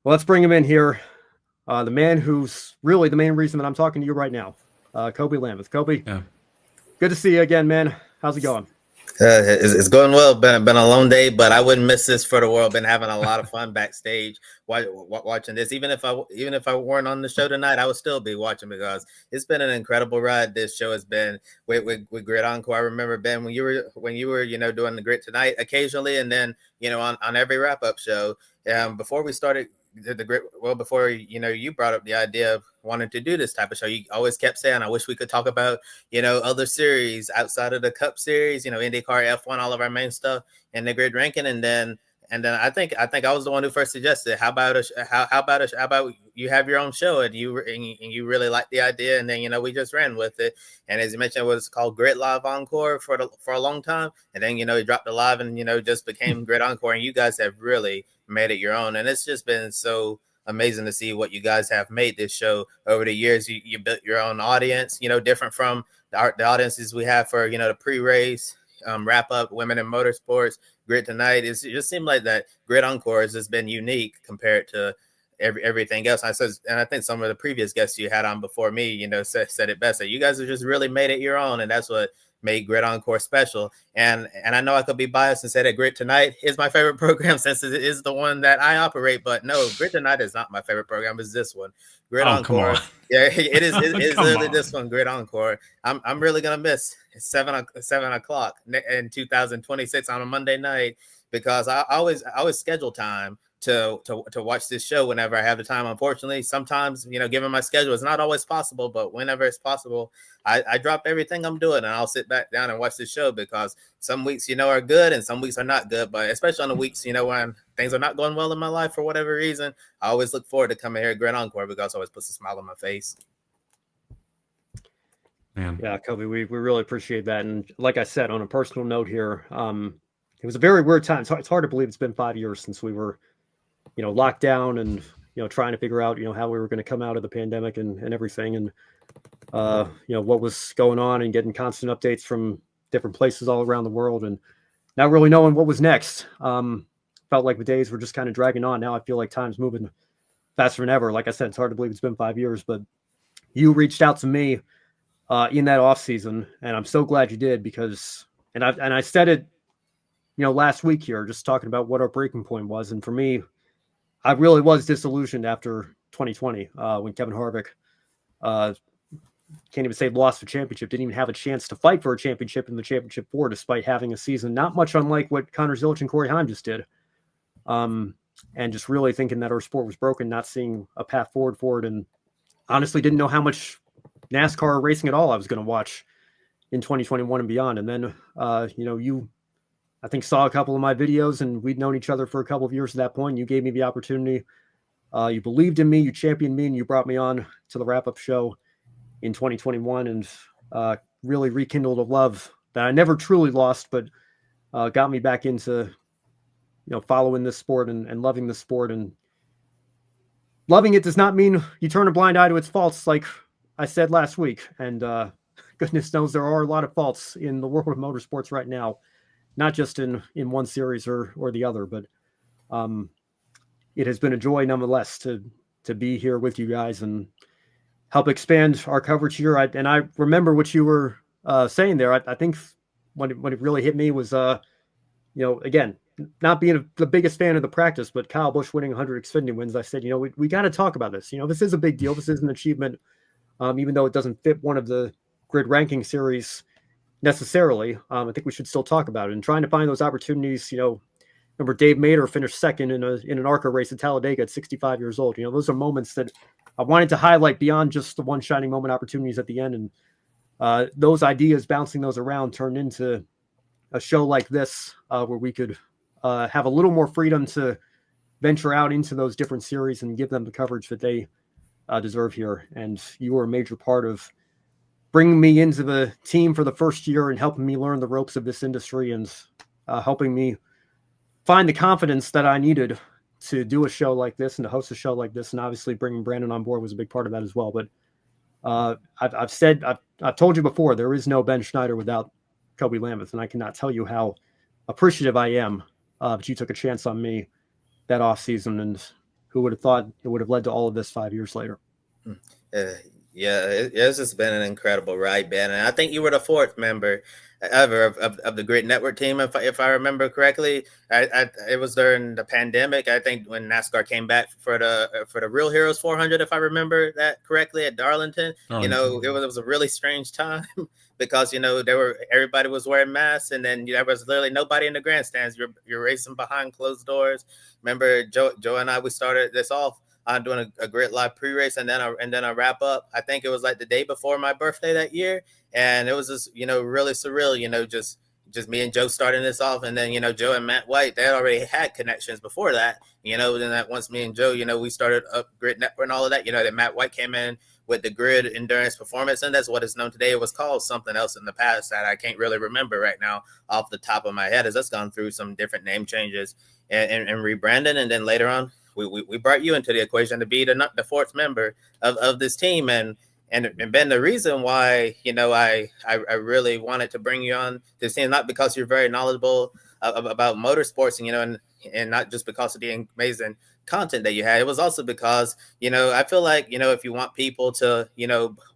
Well, let's bring him in here. The man who's really the main reason that I'm talking to you right now, Kobe Lambeth. Kobe, Yeah. good to see you again, man. How's it going? It's going well. Been a long day, but I wouldn't miss this for the world. Been having a lot of fun backstage watching this. Even if I weren't on the show tonight, I would still be watching because it's been an incredible ride. This show has been with Grit Encore. I remember, Ben, when you were doing the Grit Tonight occasionally, and then on every wrap up show. Before we started the Grit, well, before you brought up the idea of wanting to do this type of show, you always kept saying, "I wish we could talk about other series outside of the Cup Series, IndyCar, F1, all of our main stuff, and the grid ranking." And then I think I was the one who first suggested, how about you have your own show, and you really like the idea, and then we just ran with it. And as you mentioned, it was called Grid Live Encore for a long time, and then it dropped the live, and just became Grid Encore, and you guys have really made it your own, and it's just been so amazing to see what you guys have made this show over the years. You built your own audience, different from the audiences we have for the pre-race, wrap up, women in motorsports, Grid Tonight. It just seemed like that Grid Encore has just been unique compared to everything else. And I think some of the previous guests you had on before me, said it best, that you guys have just really made it your own, and that's what made Grid Encore special. And I know I could be biased and say that Grid Tonight is my favorite program since it is the one that I operate, but no, Grid Tonight is not my favorite program. It's this one, Grid Encore. Yeah, it is. It's literally this one, Grid Encore. I'm really gonna miss 7 o'clock in 2026 on a Monday night, because I always schedule time to watch this show whenever I have the time. Unfortunately, sometimes, given my schedule, it's not always possible, but whenever it's possible, I drop everything I'm doing and I'll sit back down and watch this show, because some weeks, are good and some weeks are not good. But especially on the weeks, when things are not going well in my life for whatever reason, I always look forward to coming here at Grand Encore, because it always puts a smile on my face. Man. Yeah, Kobe, we really appreciate that. And like I said, on a personal note here, it was a very weird time. It's hard to believe it's been 5 years since we were locked down and, trying to figure out, how we were going to come out of the pandemic and everything. And, what was going on, and getting constant updates from different places all around the world, and not really knowing what was next. Felt like the days were just kind of dragging on. Now I feel like time's moving faster than ever. Like I said, it's hard to believe it's been 5 years, but you reached out to me in that off season, and I'm so glad you did, because, and I said it, last week here, just talking about what our breaking point was. And for me, I really was disillusioned after 2020 when Kevin Harvick can't even say lost the championship, didn't even have a chance to fight for a championship in the championship four, despite having a season not much unlike what Connor Zilic and Corey Heim just did. And just really thinking that our sport was broken, not seeing a path forward for it, and honestly didn't know how much NASCAR racing at all I was going to watch in 2021 and beyond. And then, you, I think, saw a couple of my videos, and we'd known each other for a couple of years at that point. You gave me the opportunity. You believed in me, you championed me, and you brought me on to the wrap-up show in 2021, and really rekindled a love that I never truly lost, but got me back into, following this sport and loving this sport. And loving it does not mean you turn a blind eye to its faults, like I said last week. And goodness knows there are a lot of faults in the world of motorsports right now, not just in one series or the other, but it has been a joy nonetheless to be here with you guys and help expand our coverage here. I remember what you were saying there. I think when it really hit me was, again, not being the biggest fan of the practice, but Kyle Busch winning 100 Xfinity wins. I said, we got to talk about this. This is a big deal. This is an achievement, even though it doesn't fit one of the grid ranking series necessarily. I think we should still talk about it, and trying to find those opportunities. Remember Dave Mader finished second in an ARCA race at Talladega at 65 years old. Those are moments that I wanted to highlight beyond just the one shining moment opportunities at the end. And those ideas, bouncing those around, turned into a show like this, where we could have a little more freedom to venture out into those different series and give them the coverage that they deserve here. And you were a major part of bringing me into the team for the first year and helping me learn the ropes of this industry, and helping me find the confidence that I needed to do a show like this and to host a show like this. And obviously bringing Brandon on board was a big part of that as well. But I've told you before, there is no Ben Schneider without Kobe Lambeth. And I cannot tell you how appreciative I am that you took a chance on me that off season. And Who would have thought it would have led to all of this 5 years later? Uh, yeah, it's just been an incredible ride, Ben. And I think you were the fourth member ever of the Grid Network team, if I remember correctly. It was during the pandemic. I think when NASCAR came back for the Real Heroes 400, if I remember that correctly, at Darlington. It was a really strange time because everybody was wearing masks, and then there was literally nobody in the grandstands. You're racing behind closed doors. Remember, Joe and I, we started this off doing a Grid Live pre-race and then a wrap up. I think it was like the day before my birthday that year, and it was just really surreal. Just me and Joe starting this off, and then Joe and Matt White, they already had connections before that. Then that once me and Joe, we started up Grid Network and all of that. That Matt White came in with the Grid Endurance Performance, and that's what it's known today. It was called something else in the past that I can't really remember right now off the top of my head, as that's gone through some different name changes and rebranding, and then later on. We brought you into the equation to be the fourth member of this team, and Ben, the reason why I really wanted to bring you on this team, not because you're very knowledgeable about motorsports, and not just because of the amazing content that you had. It was also because I feel like if you want people to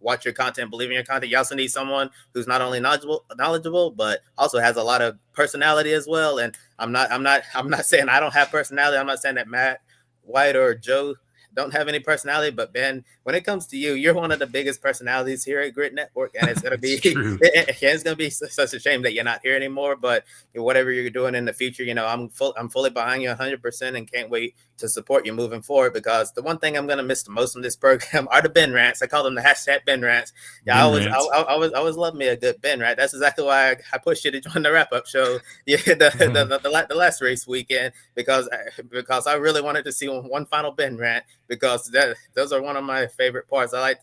watch your content, believe in your content, you also need someone who's not only knowledgeable but also has a lot of personality as well. And I'm not saying I don't have personality. I'm not saying that Matt White or Joe don't have any personality, but Ben, when it comes to you, you're one of the biggest personalities here at Grid Network, and it's gonna be it's gonna be such a shame that you're not here anymore. But whatever you're doing in the future, I'm fully behind you 100%, and can't wait to support you moving forward. Because the one thing I'm gonna miss the most from this program are the Ben rants. I call them the hashtag Ben rants. Yeah, I always love me a good Ben rant. That's exactly why I pushed you to join the wrap up show. Yeah, the last race weekend, because I really wanted to see one final Ben rant, because those are one of my favorite parts. I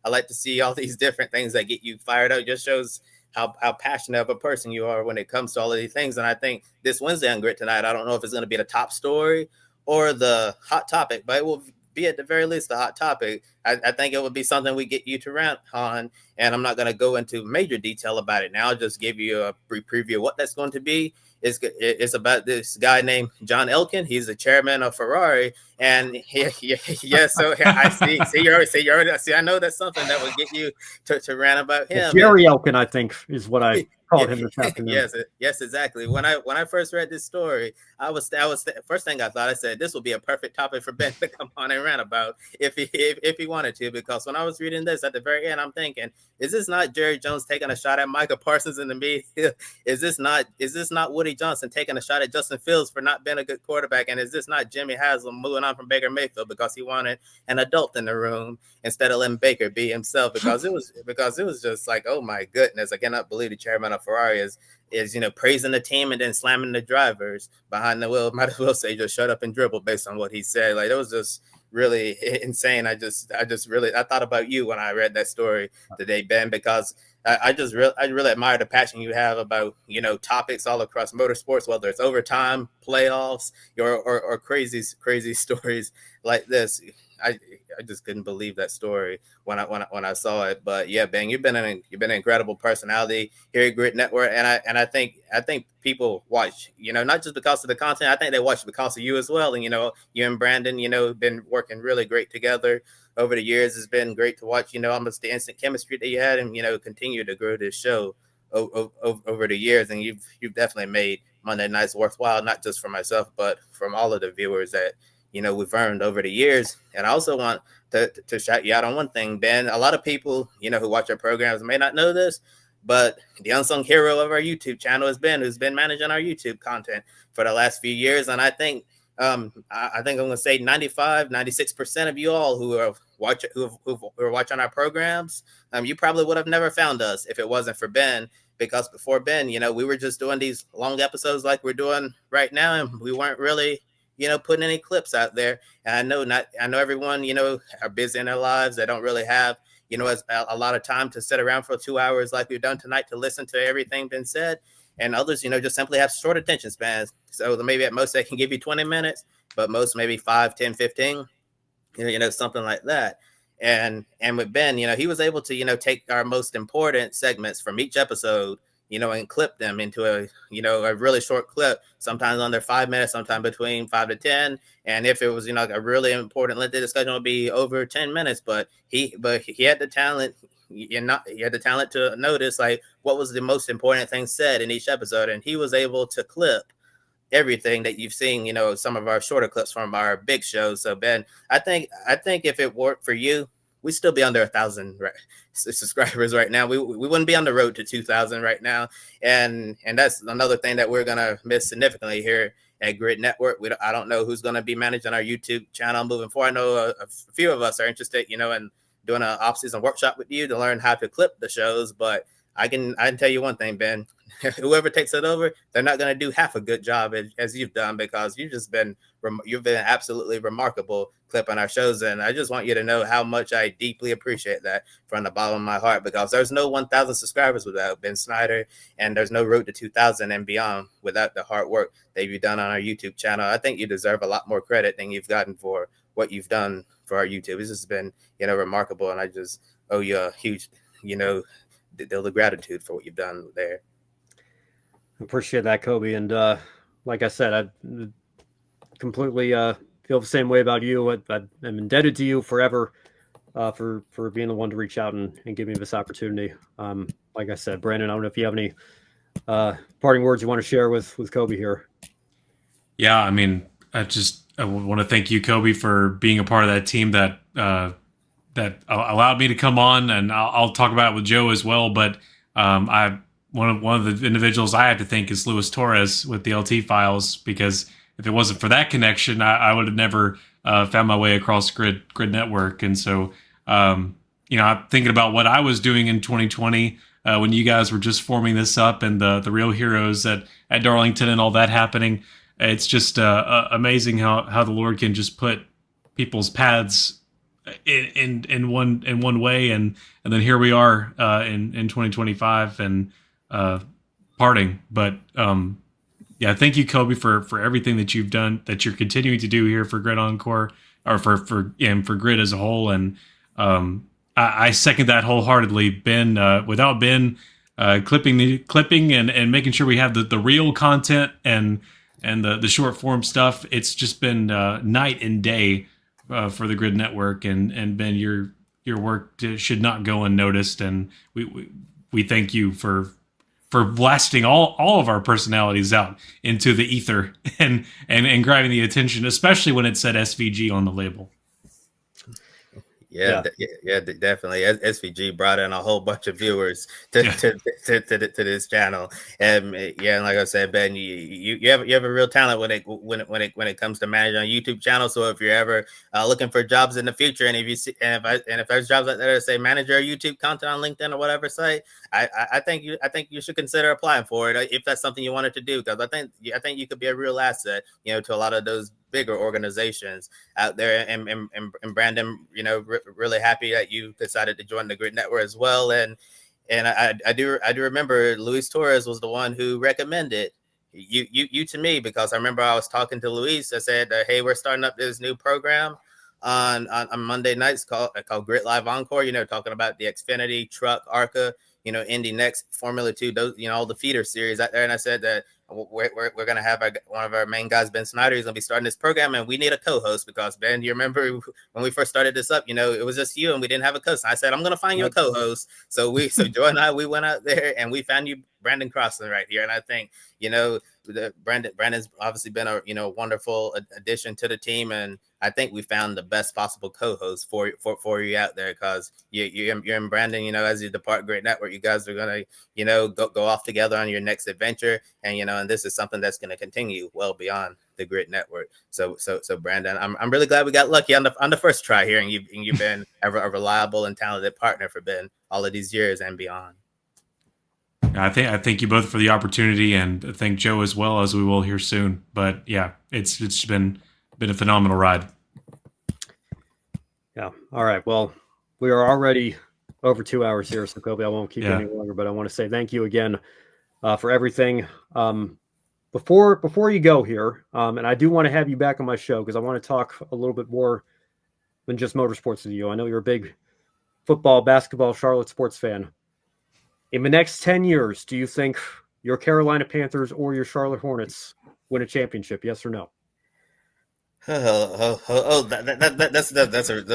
like to see all these different things that get you fired up. It just shows how passionate of a person you are when it comes to all of these things. And I think this Wednesday on Grit Tonight, I don't know if it's going to be the top story or the hot topic, but it will be at the very least the hot topic. I think it would be something we get you to rant on, and I'm not going to go into major detail about it now. I'll just give you a brief preview of what that's going to be. It's about this guy named John Elkann. He's the chairman of Ferrari, and so I see. I know that's something that would get you to rant about him. Jerry Elkann, I think, is what I called him this afternoon. Yes, exactly. When I first read this story, I was first thing I thought, I said this will be a perfect topic for Ben to come on and rant about if he wanted to. Because when I was reading this at the very end, I'm thinking, is this not Jerry Jones taking a shot at Micah Parsons in the media? Is this not Woody Johnson taking a shot at Justin Fields for not being a good quarterback? And is this not Jimmy Haslam moving on from Baker Mayfield because he wanted an adult in the room instead of letting Baker be himself? Because it was just like, oh my goodness, I cannot believe the chairman of Ferrari is praising the team and then slamming the drivers behind the wheel. Might as well say just shut up and dribble based on what he said. Like, it was just really insane. I thought about you when I read that story today, Ben, because I really admire the passion you have about topics all across motorsports, whether it's overtime, playoffs, or crazy stories like this. I just couldn't believe that story when I saw it. But yeah, Ben, you've been an incredible personality here at Grid Network, and I think people watch, not just because of the content. I think they watch because of you as well. And you and Brandon, been working really great together over the years. It's been great to watch, almost the instant chemistry that you had, and continue to grow this show over the years. And you've definitely made Monday nights worthwhile, not just for myself, but from all of the viewers that we've earned over the years. And I also want to shout you out on one thing, Ben. A lot of people, who watch our programs may not know this, but the unsung hero of our YouTube channel is Ben, who's been managing our YouTube content for the last few years. And I think I'm going to say 96% of you all who are watching our programs, you probably would have never found us if it wasn't for Ben. Because before Ben, we were just doing these long episodes like we're doing right now, and we weren't really putting any clips out there. And I know everyone, are busy in their lives. They don't really have, a lot of time to sit around for 2 hours like we've done tonight to listen to everything been said. And others, just simply have short attention spans. So maybe at most they can give you 20 minutes, but most maybe 5, 10, 15, something like that. And with Ben, he was able to, take our most important segments from each episode, and clip them into a really short clip, sometimes under 5 minutes, sometimes between 5 to 10. And if it was, like a really important lengthy discussion, would be over 10 minutes. But he had the talent. He had the talent to notice like what was the most important thing said in each episode, and he was able to clip everything that you've seen, some of our shorter clips from our big shows. So Ben, I think if it worked for you, we'd still be under 1,000 subscribers right now. We wouldn't be on the road to 2,000 right now, and that's another thing that we're gonna miss significantly here at Grid Network. I don't know who's gonna be managing our YouTube channel moving forward. I know a few of us are interested, in doing an off-season workshop with you to learn how to clip the shows, but I can tell you one thing, Ben. Whoever takes it over, they're not going to do half a good job as you've done, because you've been absolutely remarkable clipping our shows. And I just want you to know how much I deeply appreciate that from the bottom of my heart, because there's no 1,000 subscribers without Ben Snyder, and there's no road to 2,000 and beyond without the hard work that you've done on our YouTube channel. I think you deserve a lot more credit than you've gotten for what you've done for our YouTube. It's just been, remarkable, and I just owe you a huge, deal of gratitude for what you've done there. Appreciate that, Kobe. And like I said, I completely feel the same way about you. I'm indebted to you forever for being the one to reach out and give me this opportunity. Like I said, Brandon, I don't know if you have any parting words you want to share with Kobe here. Yeah, I mean, I want to thank you, Kobe, for being a part of that team that allowed me to come on, and I'll talk about it with Joe as well. But one of the individuals I have to thank is Luis Torres with the LT Files, because if it wasn't for that connection, I would have never found my way across Grid Network. And so, I'm thinking about what I was doing in 2020 when you guys were just forming this up, and the Real Heroes at Darlington and all that happening. It's just amazing how the Lord can just put people's paths in one way, and then here we are in 2025 and parting. But yeah, thank you, Kobe, for everything that you've done, that you're continuing to do here for Grid Encore, or for Grid as a whole. And I second that wholeheartedly. Ben, without Ben clipping and making sure we have the real content and the short form stuff, it's just been night and day for the Grid Network. And Ben, your work should not go unnoticed, and we thank you for blasting all of our personalities out into the ether and grabbing the attention, especially when it said SVG on the label. Yeah, definitely. SVG brought in a whole bunch of viewers to this channel, and and like I said, Ben, you have a real talent when it comes to managing a YouTube channel. So if you're ever looking for jobs in the future, and if there's jobs out there that say manager YouTube content on LinkedIn or whatever site, I think you should consider applying for it if that's something you wanted to do, because I think you could be a real asset, to a lot of those bigger organizations out there. And Brandon, really happy that you decided to join the Grid Network as well. And I do remember Luis Torres was the one who recommended you to me, because I remember I was talking to Luis. I said, hey, we're starting up this new program on Monday nights called Grid Live Encore, talking about the Xfinity, Truck, ARCA, Indy Next, Formula 2, those, all the feeder series out there. And I said that we're going to have one of our main guys, Ben Snyder, is going to be starting this program, and we need a co-host, because Ben, you remember when we first started this up, it was just you and we didn't have a co-host. I said, I'm going to find you a co-host. So Joy and I, we went out there and we found you Brandon Crossan right here. And I think, Brandon's obviously been a wonderful addition to the team, and I think we found the best possible co-host for you out there, because you're in Brandon, as you depart Grid Network, you guys are gonna, go off together on your next adventure, and and this is something that's gonna continue well beyond the Grid Network. So Brandon, I'm really glad we got lucky on the first try here, and you've been a reliable and talented partner for Ben all of these years and beyond. I thank you both for the opportunity, and thank Joe as well, as we will here soon. But yeah, it's been a phenomenal ride. Yeah. All right. Well, we are already over 2 hours here, so Kobe, I won't keep you any longer, but I want to say thank you again for everything. Before you go here, and I do want to have you back on my show, because I want to talk a little bit more than just motorsports with you. I know you're a big football, basketball, Charlotte sports fan. In the next 10 years, do you think your Carolina Panthers or your Charlotte Hornets win a championship? Yes or no? That's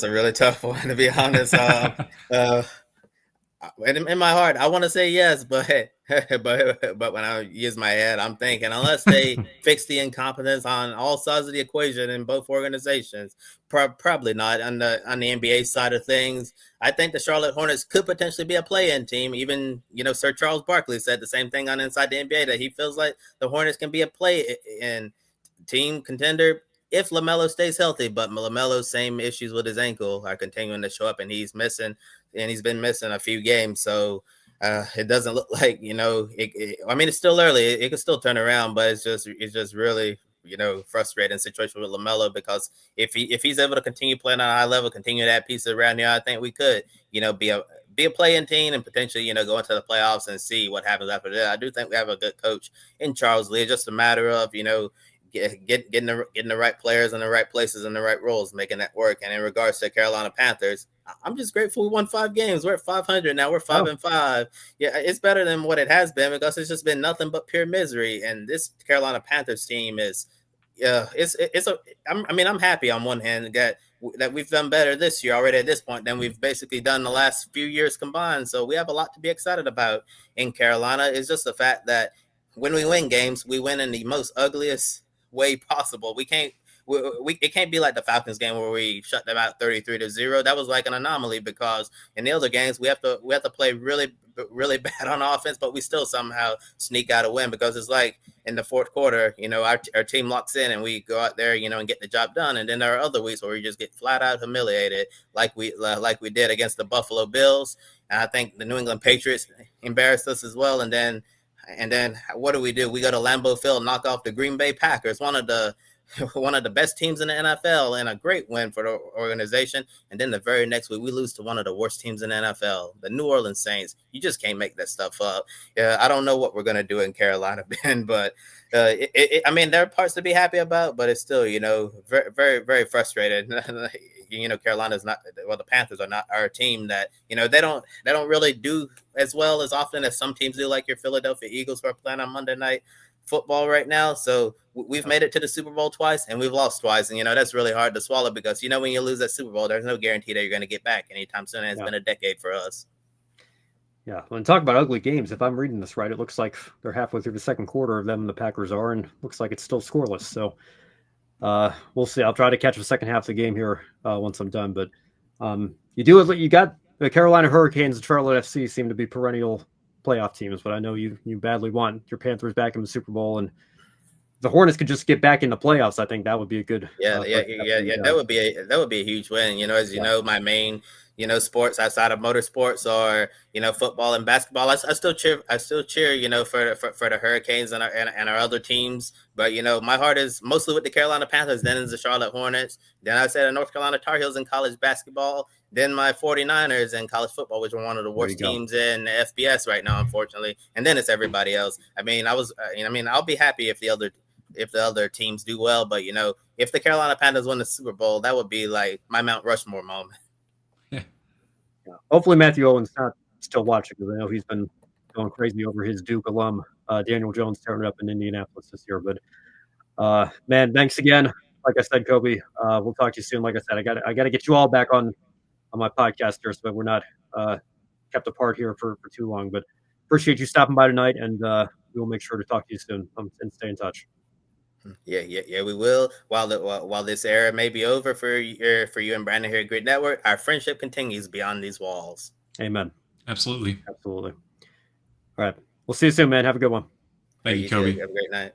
a really tough one, to be honest. Uh, in my heart, I want to say yes, but but when I use my head, I'm thinking unless they fix the incompetence on all sides of the equation in both organizations, probably not on the NBA side of things. I think the Charlotte Hornets could potentially be a play-in team. Even Sir Charles Barkley said the same thing on Inside the NBA, that he feels like the Hornets can be a play-in team contender if LaMelo stays healthy. But LaMelo's same issues with his ankle are continuing to show up, and he's been missing a few games. So it doesn't look like I mean, it's still early. It could still turn around, but it's just really frustrating situation with LaMelo, because if he's able to continue playing on a high level, continue that piece around here, I think we could be a play-in team and potentially go into the playoffs and see what happens after that. I do think we have a good coach in Charles Lee. It's just a matter of getting the right players in the right places and the right roles, making that work. And in regards to Carolina Panthers, I'm just grateful we won 5 games. We're at 500 now. We're 5-5. Yeah, it's better than what it has been, because it's just been nothing but pure misery. And this Carolina Panthers team is, I'm happy on one hand that we've done better this year already at this point than we've basically done the last few years combined. So we have a lot to be excited about in Carolina. It's just the fact that when we win games, we win in the most ugliest way possible. It can't be like the Falcons game where we shut them out 33-0. That was like an anomaly, because in the other games we have to play really, really bad on offense, but we still somehow sneak out a win, because it's like in the fourth quarter, our team locks in and we go out there, and get the job done. And then there are other weeks where we just get flat out humiliated, like we did against the Buffalo Bills. And I think the New England Patriots embarrassed us as well. And then what do? We go to Lambeau Field, knock off the Green Bay Packers, one of the best teams in the NFL, and a great win for the organization. And then the very next week, we lose to one of the worst teams in the NFL, the New Orleans Saints. You just can't make that stuff up. I don't know what we're going to do in Carolina, Ben, but I mean, there are parts to be happy about, but it's still, very, very, very frustrated. Carolina's not, the Panthers are not our team that, they don't really do as well as often as some teams do, like your Philadelphia Eagles, who are playing on Monday Night Football right now. So we've made it to the Super Bowl twice and we've lost twice. And, that's really hard to swallow, because, when you lose that Super Bowl, there's no guarantee that you're going to get back anytime soon. And it's been a decade for us. Yeah. When talk about ugly games, if I'm reading this right, it looks like they're halfway through the second quarter of them, the Packers are, and looks like it's still scoreless. So we'll see. I'll try to catch the second half of the game here once I'm done. But you got the Carolina Hurricanes and Charlotte FC seem to be perennial playoff teams, but I know you badly want your Panthers back in the Super Bowl, and the Hornets could just get back in the playoffs. I think that would be a good. That would be a huge win. As you know, my main sports outside of motorsports are football and basketball. I still cheer for the Hurricanes and our other teams. But my heart is mostly with the Carolina Panthers, then is the Charlotte Hornets, then I said the North Carolina Tar Heels in college basketball, then my 49ers in college football, which are one of the worst teams in the FBS right now, unfortunately. And then it's everybody else. I mean, I'll be happy if the other teams do well, but if the Carolina Panthers win the Super Bowl, that would be like my Mount Rushmore moment. Yeah. Hopefully Matthew Owen's not still watching, because I know he's been going crazy over his Duke alum, Daniel Jones, tearing it up in Indianapolis this year. But man, thanks again. Like I said, Kobe, we'll talk to you soon. Like I said, I got to get you all back on my podcast here, so we're not kept apart here for too long. But appreciate you stopping by tonight, and we'll make sure to talk to you soon and stay in touch. Yeah, we will. While this era may be over for you and Brandon here at Grid Network, our friendship continues beyond these walls. Amen. Absolutely. All right. We'll see you soon, man. Have a good one. Thank you, Kobe. Have a great night.